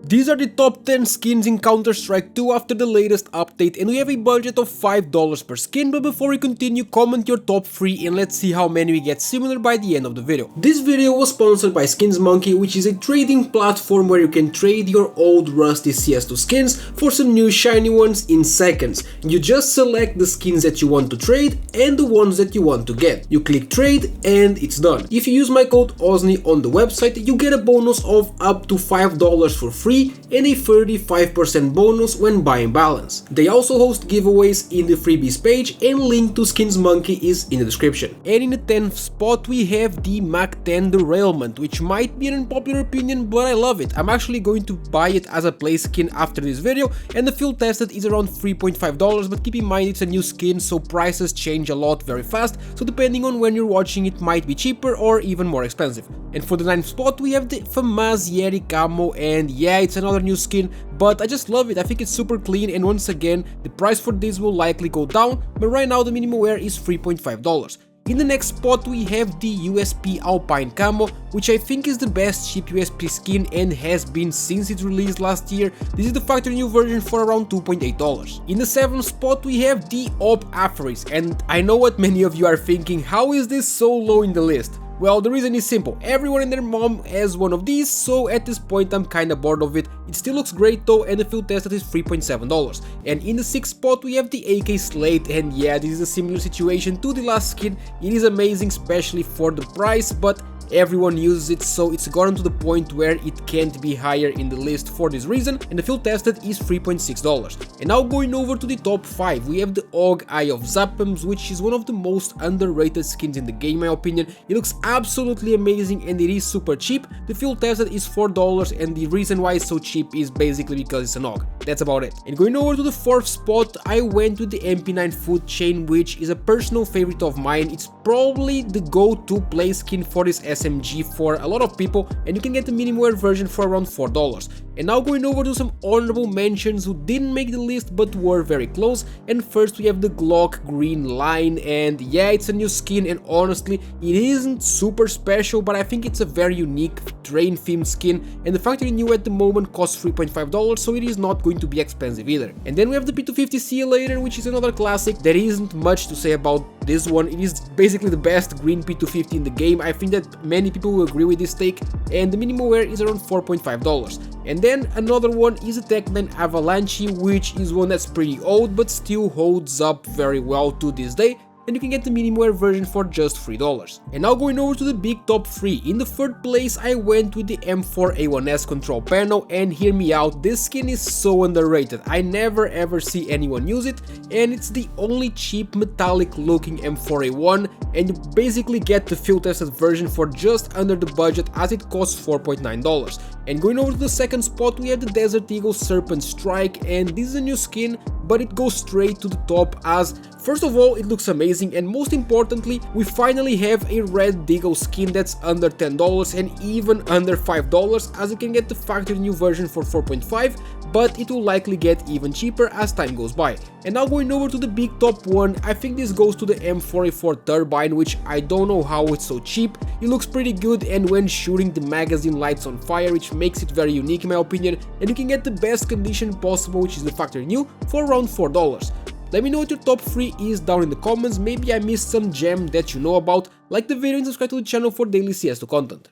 These are the top 10 skins in Counter-Strike 2 after the latest update, and we have a budget of $5 per skin. But before we continue, comment your top 3 and let's see how many we get similar by the end of the video. This video was sponsored by Skins Monkey, which is a trading platform where you can trade your old rusty CS2 skins for some new shiny ones in seconds. You just select the skins that you want to trade and the ones that you want to get. You click trade and it's done. If you use my code OZNI on the website, you get a bonus of up to $5 for free and a 35% bonus when buying balance. They also host giveaways in the freebies page, and link to Skins Monkey is in the description. And in the 10th spot we have the Mach 10 Derailment, which might be an unpopular opinion, but I love it. I'm actually going to buy it as a play skin after this video, and the field tested is around $3.5, but keep in mind it's a new skin, so prices change a lot very fast, so depending on when you're watching it might be cheaper or even more expensive. And for the 9th spot we have the FAMAS Yeti camo, and yeah, it's another new skin, but I just love it. I think it's super clean, and once again the price for this will likely go down, but right now the minimum wear is $3.5. In the next spot we have the USP Alpine camo, which I think is the best cheap USP skin and has been since its release last year. This is the factory new version for around $2.8. In the 7th spot we have the Op Aphoris, and I know what many of you are thinking, how is this so low in the list? Well, the reason is simple. Everyone and their mom has one of these, so at this point I'm kinda bored of it. It still looks great though, and the field tested is $3.7. And in the 6th spot we have the AK Slate, and yeah, this is a similar situation to the last skin. It is amazing, especially for the price, but everyone uses it, so it's gotten to the point where it can't be higher in the list for this reason, and the field tested is $3.6. And now going over to the top 5, we have the AUG Eye of Zapams, which is one of the most underrated skins in the game in my opinion. It looks absolutely amazing and it is super cheap. The field tested is $4, and the reason why it's so cheap is basically because it's an AUG. That's about it. And going over to the 4th spot, I went with the MP9 Food Chain, which is a personal favorite of mine. It's probably the go-to play skin for this SMG for a lot of people, and you can get the minimum wear version for around $4. And now going over to some honorable mentions who didn't make the list but were very close. And first we have the Glock Green Line, and yeah, it's a new skin, and honestly it isn't super special, but I think it's a very unique train themed skin, and the factory new at the moment costs $3.5, so it is not going to be expensive either. And then we have the P250 Simulator, which is another classic. There isn't much to say about this one. It is basically the best green P250 in the game. I think that many people will agree with this take, and the minimum wear is around $4.5. And then another one is a Tech9 Avalanche, which is one that's pretty old but still holds up very well to this day, and you can get the minimum wear version for just $3. And now going over to the big top 3. In the 3rd place I went with the M4A1S control panel, and hear me out, this skin is so underrated. I never ever see anyone use it, and it's the only cheap metallic looking M4A1, and you basically get the field tested version for just under the budget, as it costs $4.9. And going over to the 2nd spot we have the Desert Eagle Serpent Strike, and this is a new skin, but it goes straight to the top, as first of all it looks amazing, and most importantly we finally have a Red Deagle skin that's under $10 and even under $5, as you can get the factory new version for $4.5, but it will likely get even cheaper as time goes by. And now going over to the big top 1, I think this goes to the M4A4 Turbine, which I don't know how it's so cheap. It looks pretty good, and when shooting the magazine lights on fire, which makes it very unique in my opinion, and you can get the best condition possible, which is the factory new, for around $4. Let me know what your top 3 is down in the comments. Maybe I missed some gem that you know about. Like the video and subscribe to the channel for daily CS2 content.